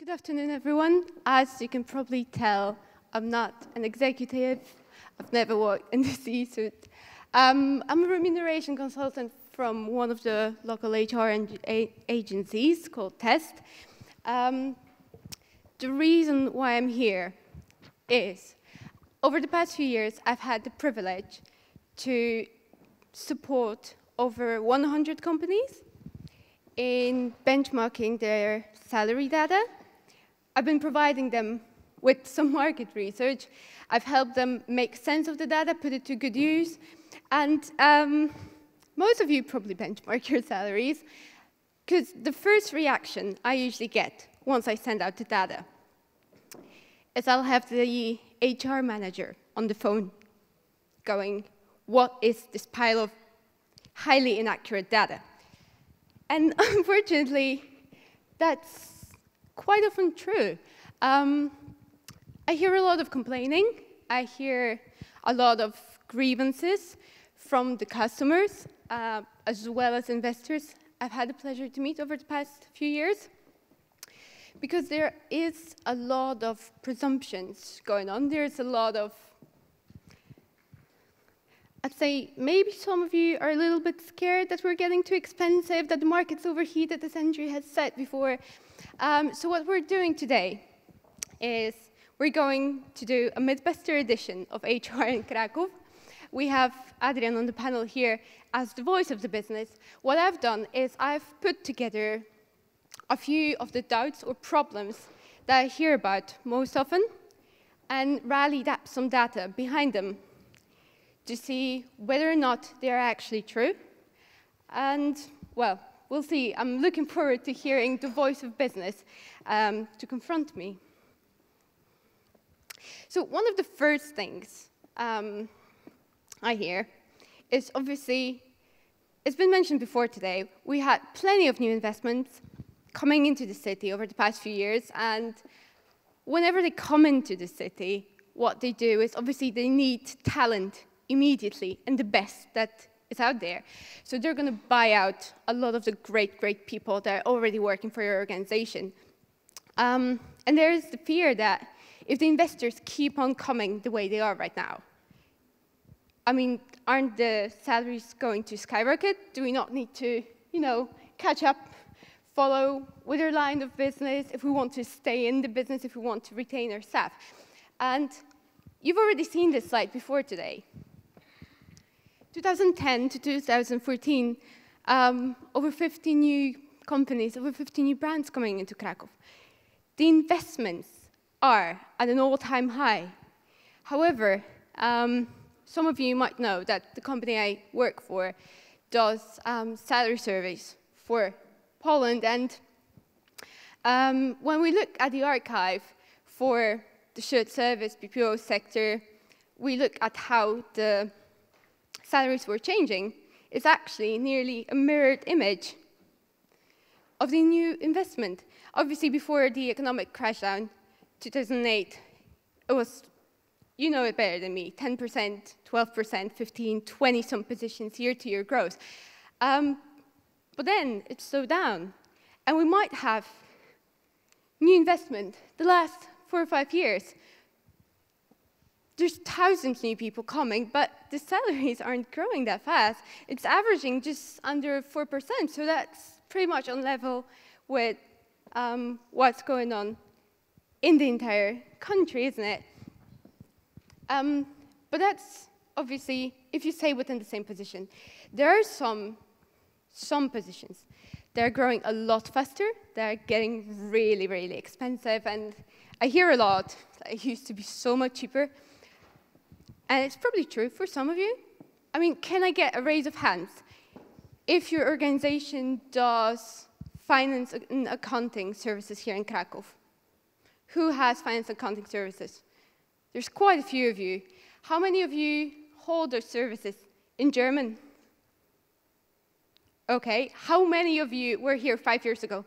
Good afternoon, everyone. As you can probably tell, I'm not an executive. I've never worked in the C-suite. I'm a remuneration consultant from one of the local HR agencies called Test. The reason why I'm here is, over the past few years, I've had the privilege to support over 100 companies in benchmarking their salary data. I've been providing them with some market research. I've helped them make sense of the data, put it to good use. And most of you probably benchmark your salaries, because the first reaction I usually get once I send out the data is I'll have the HR manager on the phone going, what is this pile of highly inaccurate data? And unfortunately, that's quite often true. I hear a lot of complaining. I hear a lot of grievances from the customers, as well as investors I've had the pleasure to meet over the past few years. Because there is a lot of presumptions going on. There's a lot of, I'd say maybe some of you are a little bit scared that we're getting too expensive, that the market's overheated, as Adrian has said before. So what we're doing today is we're going to do a Midwestern edition of HR in Kraków. We have Adrian on the panel here as the voice of the business. What I've done is I've put together a few of the doubts or problems that I hear about most often and rallied up some data behind them to see whether or not they're actually true. And, well, we'll see. I'm looking forward to hearing the voice of business to confront me. So one of the first things I hear is obviously, it's been mentioned before today, we had plenty of new investments coming into the city over the past few years, and whenever they come into the city, what they do is obviously they need talent immediately and the best that is out there. So they're going to buy out a lot of the great people that are already working for your organization. And there is the fear that if the investors keep on coming the way they are right now, I mean, aren't the salaries going to skyrocket? Do we not need to, catch up, follow with our line of business if we want to stay in the business, if we want to retain our staff? And you've already seen this slide before today. 2010 to 2014, over 50 new companies, over 50 new brands coming into Kraków. The investments are at an all-time high. However, some of you might know that the company I work for does salary surveys for Poland. And when we look at the archive for the shared service BPO sector, we look at how the salaries were changing. It's actually nearly a mirrored image of the new investment. Obviously, before the economic crash down, 2008, it was, you know it better than me, 10%, 12%, 15, 20 some positions year-to-year growth. But then it slowed down, and we might have new investment the last 4 or 5 years. There's thousands of new people coming, but the salaries aren't growing that fast. It's averaging just under 4%, so that's pretty much on level with what's going on in the entire country, isn't it? But that's obviously, if you stay within the same position. There are some positions that are growing a lot faster, they're getting really, really expensive, and I hear a lot that it used to be so much cheaper. And it's probably true for some of you. I mean, can I get a raise of hands if your organization does finance and accounting services here in Kraków? Who has finance and accounting services? There's quite a few of you. How many of you hold those services in German? Okay. How many of you were here 5 years ago?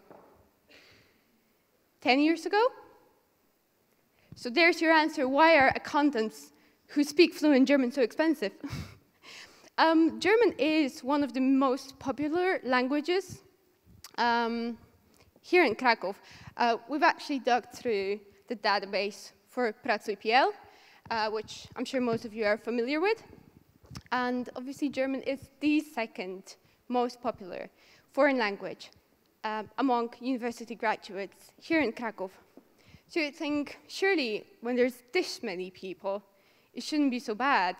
10 years ago? So there's your answer. Why are accountants who speak fluent German so expensive? German is one of the most popular languages here in Kraków. We've actually dug through the database for Pracuj.pl, which I'm sure most of you are familiar with. And obviously, German is the second most popular foreign language among university graduates here in Krakow. So you'd think, surely, when there's this many people, it shouldn't be so bad.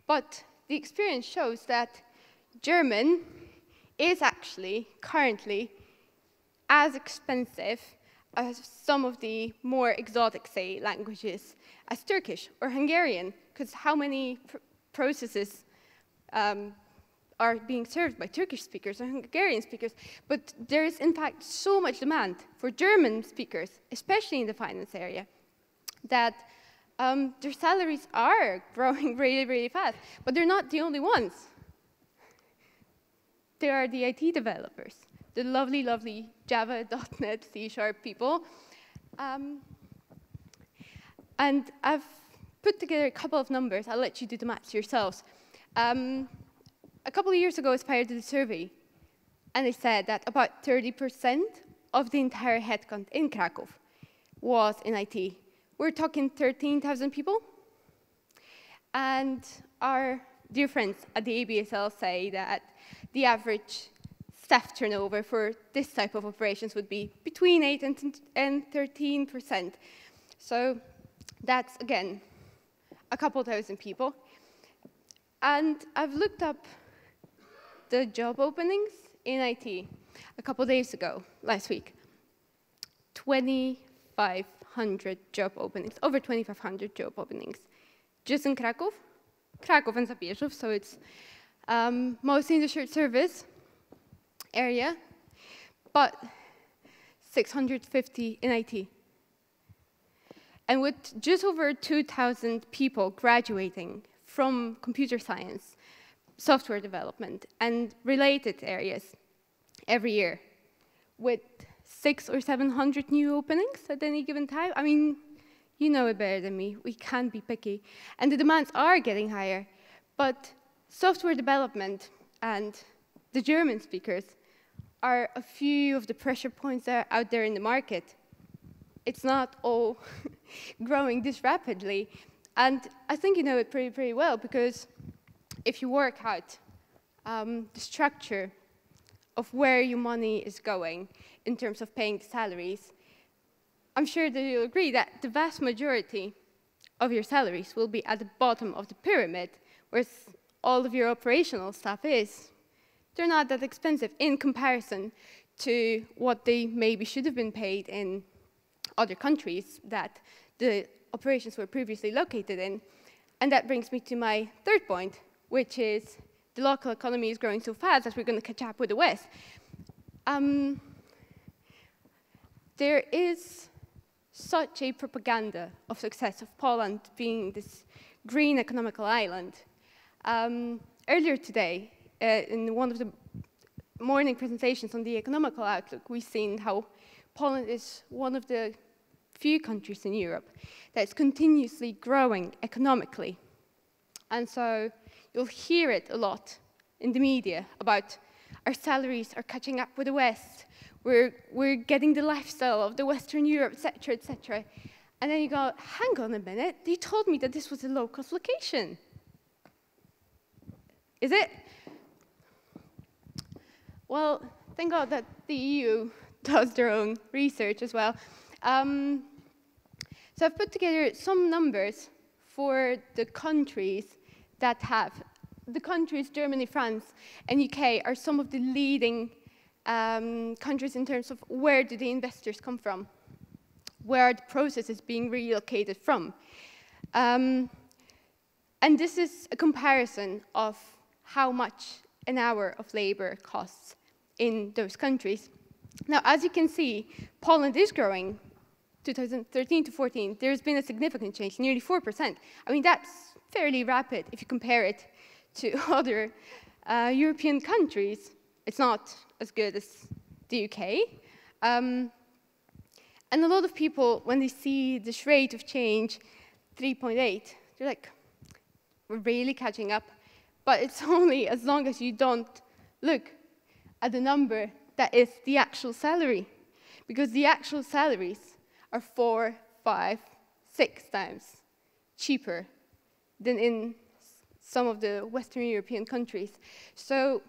But the experience shows that German is actually currently as expensive as some of the more exotic, say, languages, as Turkish or Hungarian, because how many processes are being served by Turkish speakers or Hungarian speakers, but there is, in fact, so much demand for German speakers, especially in the finance area, that their salaries are growing really, really fast. But they're not the only ones. There are the IT developers, the lovely, lovely Java, .NET, C# people. And I've put together a couple of numbers. I'll let you do the maths yourselves. A couple of years ago, Aspire did a survey, and they said that about 30% of the entire headcount in Krakow was in IT. We're talking 13,000 people. And our dear friends at the ABSL say that the average staff turnover for this type of operations would be between 8 and 13%. So that's, again, a couple thousand people. And I've looked up the job openings in IT a couple days ago, last week. 2,500 job openings, over 2,500 job openings. Just in Krakow and Zabierzów, so it's mostly in the shared service area, but 650 in IT. And with just over 2,000 people graduating from computer science, software development, and related areas every year, with 600 or 700 new openings at any given time. I mean, you know it better than me. We can't be picky. And the demands are getting higher. But software development and the German speakers are a few of the pressure points that are out there in the market. It's not all growing this rapidly. And I think you know it pretty, pretty well, because if you work out the structure of where your money is going in terms of paying the salaries, I'm sure that you'll agree that the vast majority of your salaries will be at the bottom of the pyramid, whereas all of your operational stuff is. They're not that expensive in comparison to what they maybe should have been paid in other countries that the operations were previously located in. And that brings me to my third point, which is the local economy is growing so fast that we're going to catch up with the West. There is such a propaganda of success of Poland being this green economical island. Earlier today, in one of the morning presentations on the economical outlook, we've seen how Poland is one of the few countries in Europe that's continuously growing economically. And so you'll hear it a lot in the media about our salaries are catching up with the West, we're getting the lifestyle of the Western Europe, etc., etc. And then you go, hang on a minute, they told me that this was a low-cost location. Is it? Well, thank God that the EU does their own research as well. So I've put together some numbers for the countries that have, the countries, Germany, France, and UK are some of the leading countries in terms of where do the investors come from, where are the processes being relocated from. And this is a comparison of how much an hour of labor costs in those countries. Now, as you can see, Poland is growing 2013 to 14. There's been a significant change, nearly 4%. I mean, that's fairly rapid if you compare it to other European countries. It's not as good as the UK. And a lot of people, when they see this rate of change, 3.8, they're like, we're really catching up. But it's only as long as you don't look at the number that is the actual salary. because the actual salaries are 4, 5, 6 times cheaper than in some of the Western European countries. So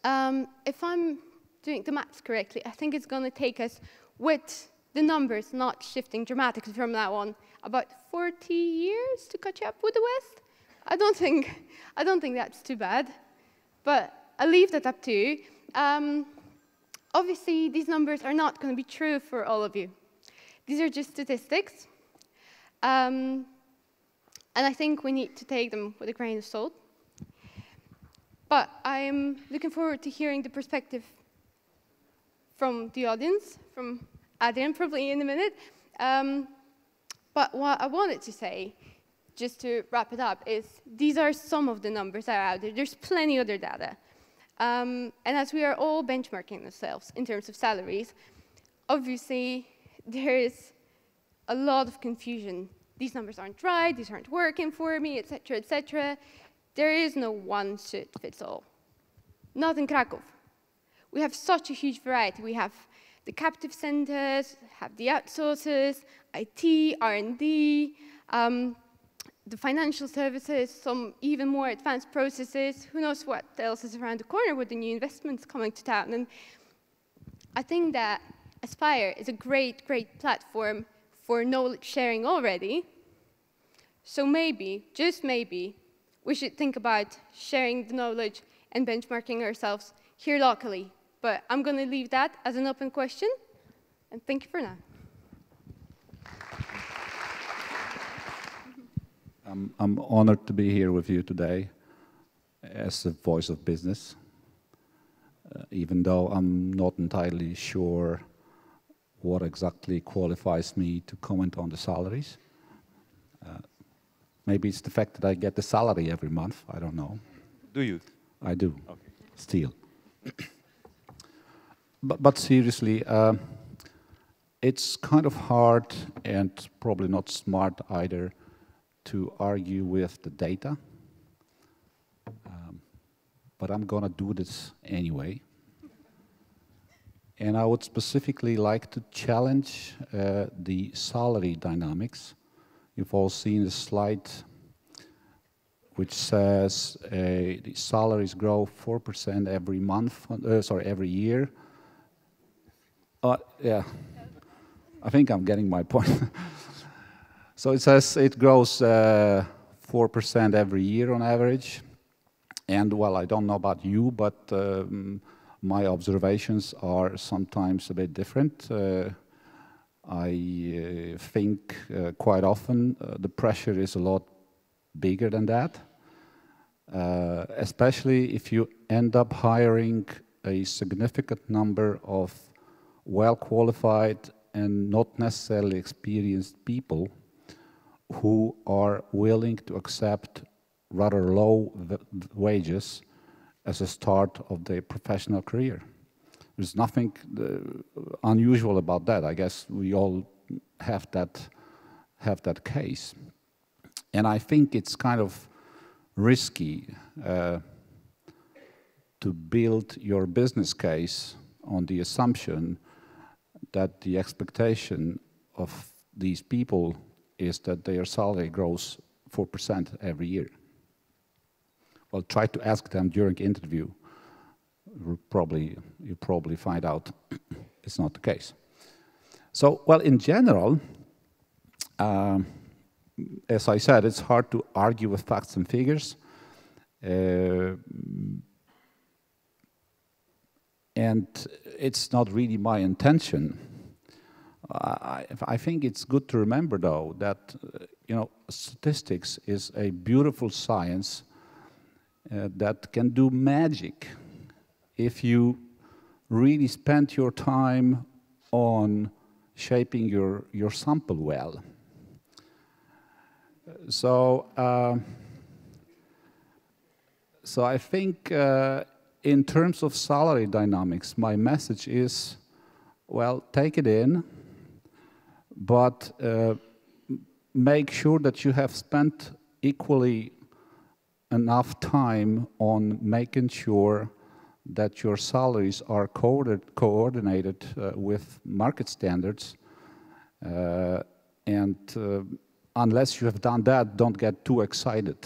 if I'm doing the maths correctly, I think it's going to take us, with the numbers not shifting dramatically from now on, about 40 years to catch up with the West. I don't think that's too bad, but I'll leave that up to you. Obviously, these numbers are not going to be true for all of you. These are just statistics, and I think we need to take them with a grain of salt. But I'm looking forward to hearing the perspective from the audience, from Adrian probably in a minute. But what I wanted to say, just to wrap it up, is these are some of the numbers that are out there. There's plenty other data. And as we are all benchmarking ourselves in terms of salaries, obviously there is a lot of confusion. These numbers aren't right, these aren't working for me, etc., etc. There is no one suit fits all. Not in Krakow. We have such a huge variety. We have the captive centers, have the outsourcers, IT, R&D, the financial services, some even more advanced processes. Who knows what else is around the corner with the new investments coming to town. And I think that Aspire is a great, great platform for knowledge sharing already. So maybe, just maybe, we should think about sharing the knowledge and benchmarking ourselves here locally. But I'm going to leave that as an open question. And thank you for now. I'm honored to be here with you today as the voice of business, even though I'm not entirely sure what exactly qualifies me to comment on the salaries. Maybe it's the fact that I get the salary every month, I don't know. Do you? I do, okay. Still. But seriously, it's kind of hard and probably not smart either to argue with the data, but I'm gonna do this anyway. And I would specifically like to challenge the salary dynamics. You've all seen the slide which says the salaries grow 4% every month, every year. Yeah, I think I'm getting my point. So it says it grows 4% every year on average. And well, I don't know about you, but my observations are sometimes a bit different. I think quite often the pressure is a lot bigger than that, especially if you end up hiring a significant number of well-qualified and not necessarily experienced people who are willing to accept rather low wages as a start of their professional career. There's nothing unusual about that. I guess we all have that case. And I think it's kind of risky to build your business case on the assumption that the expectation of these people is that their salary grows 4% every year. Well, try to ask them during interview. You probably find out it's not the case. So, well, in general, as I said, it's hard to argue with facts and figures. And it's not really my intention. I think it's good to remember, though, that statistics is a beautiful science that can do magic if you really spend your time on shaping your sample well. So I think in terms of salary dynamics, my message is, well, take it in, but make sure that you have spent equally enough time on making sure that your salaries are coordinated with market standards. Unless you have done that, don't get too excited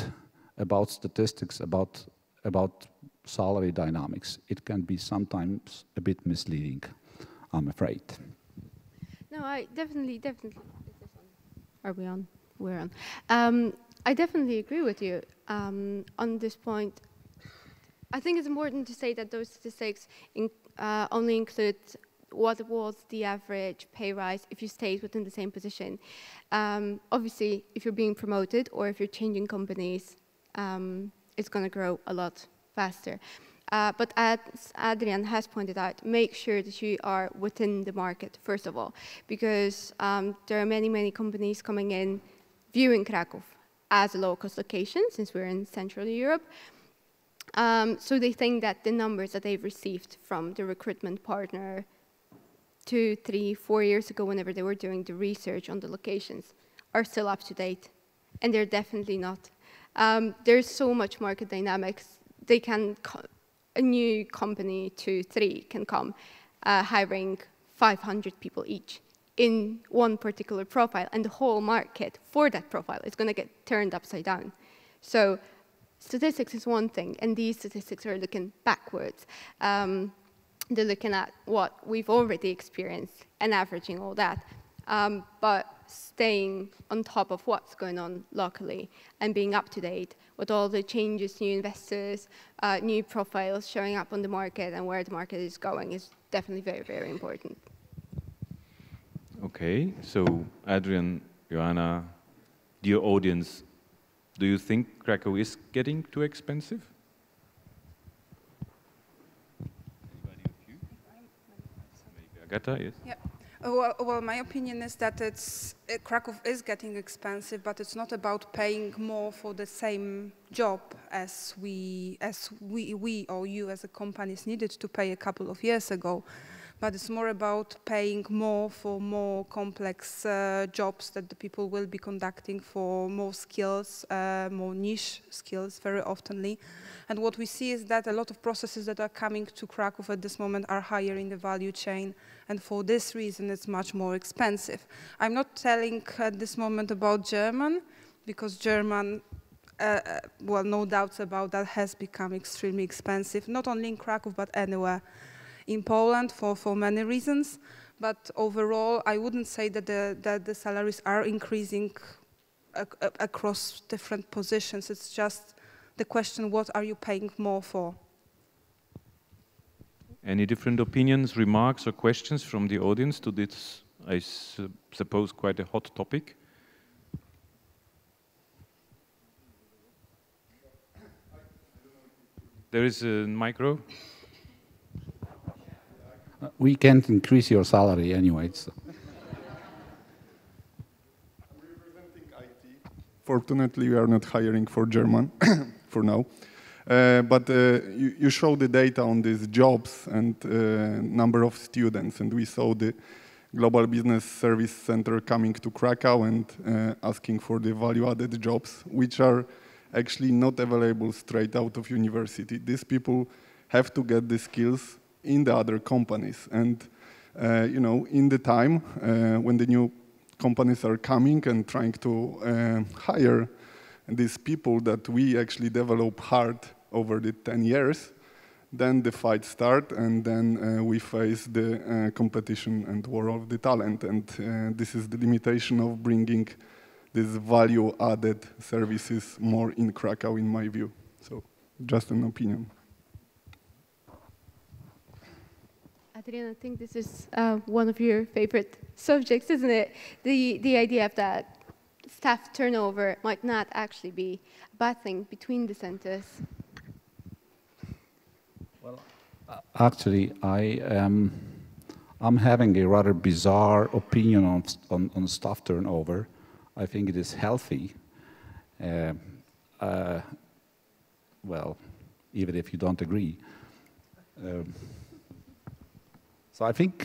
about statistics, about salary dynamics. It can be sometimes a bit misleading, I'm afraid. No, I definitely. Is this on? Are we on? We're on. I definitely agree with you on this point. I think it's important to say that those statistics only include what was the average pay rise if you stayed within the same position. Obviously, if you're being promoted or if you're changing companies, it's going to grow a lot faster. But as Adrian has pointed out, make sure that you are within the market, first of all, because there are many, many companies coming in viewing Kraków as a low-cost location, since we're in Central Europe. So they think that the numbers that they've received from the recruitment partner 2, 3, 4 years ago, whenever they were doing the research on the locations, are still up to date. And they're definitely not. There's so much market dynamics. A new company, 2, 3, can come hiring 500 people each in one particular profile, and the whole market for that profile is going to get turned upside down. So statistics is one thing, and these statistics are looking backwards. They're looking at what we've already experienced and averaging all that, but staying on top of what's going on locally and being up to date with all the changes, new investors, new profiles showing up on the market and where the market is going is definitely very, very important. Okay, so Adrian, Joanna, dear audience, do you think Krakow is getting too expensive? Anybody of you? Maybe Agata, yes? Yeah. Well, my opinion is that Krakow is getting expensive, but it's not about paying more for the same job as we or you as a companies needed to pay a couple of years ago. But it's more about paying more for more complex jobs that the people will be conducting, for more skills, more niche skills very oftenly. And what we see is that a lot of processes that are coming to Krakow at this moment are higher in the value chain. And for this reason, it's much more expensive. I'm not telling at this moment about German, because German, well, no doubts about that, has become extremely expensive, not only in Krakow, but anywhere in Poland for many reasons. But overall, I wouldn't say that the salaries are increasing across different positions. It's just the question, what are you paying more for? Any different opinions, remarks, or questions from the audience to this, I suppose, quite a hot topic? There is a micro. We can't increase your salary anyway. So. I'm representing IT. Fortunately, we are not hiring for German for now. But you show the data on these jobs and number of students, and we saw the Global Business Service Center coming to Krakow and asking for the value-added jobs, which are actually not available straight out of university. These people have to get the skills in the other companies, and you know, in the time when the new companies are coming and trying to hire these people that we actually develop hard over the 10 years, then the fight starts, and then we face the competition and war of the talent, and this is the limitation of bringing these value-added services more in Krakow, in my view. So, just an opinion. Adrian, I think this is one of your favorite subjects, isn't it? The idea of that staff turnover might not actually be a bad thing between the centers. Well, actually, I'm having a rather bizarre opinion on staff turnover. I think it is healthy. Well, even if you don't agree. So I think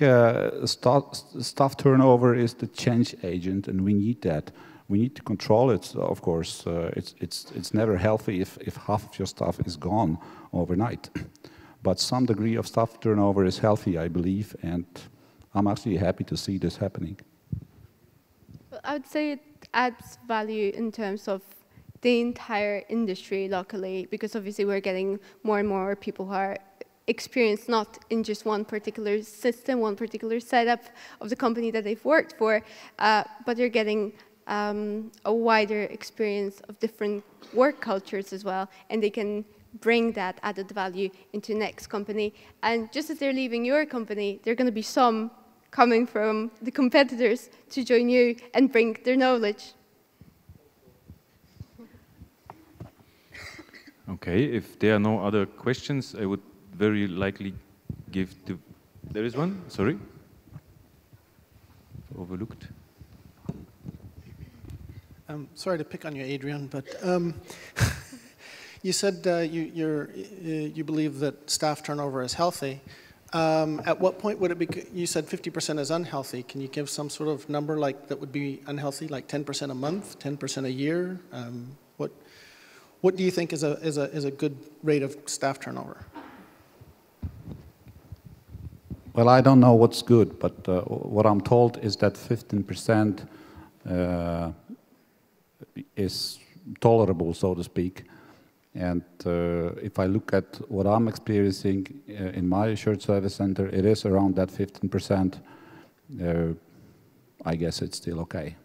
staff turnover is the change agent, and we need that. We need to control it. Of course, it's never healthy if half of your staff is gone overnight. but some degree of staff turnover is healthy, I believe, and I'm actually happy to see this happening. Well, I would say it adds value in terms of the entire industry locally, because obviously we're getting more and more people who are experienced not in just one particular system, one particular setup of the company that they've worked for, but they're getting a wider experience of different work cultures as well, and they can bring that added value into next company. And just as they're leaving your company, there are going to be some coming from the competitors to join you and bring their knowledge. Okay, if there are no other questions, I would very likely give the... There is one, sorry. Overlooked. Sorry to pick on you, Adrian, but you said you believe that staff turnover is healthy. At what point would it be, you said 50% is unhealthy. Can you give some sort of number like that would be unhealthy, like 10% a month, 10% a year? What do you think is a good rate of staff turnover? Well, I don't know what's good, but what I'm told is that 15% is tolerable, so to speak. And if I look at what I'm experiencing in my shared service center, it is around that 15%. I guess it's still okay.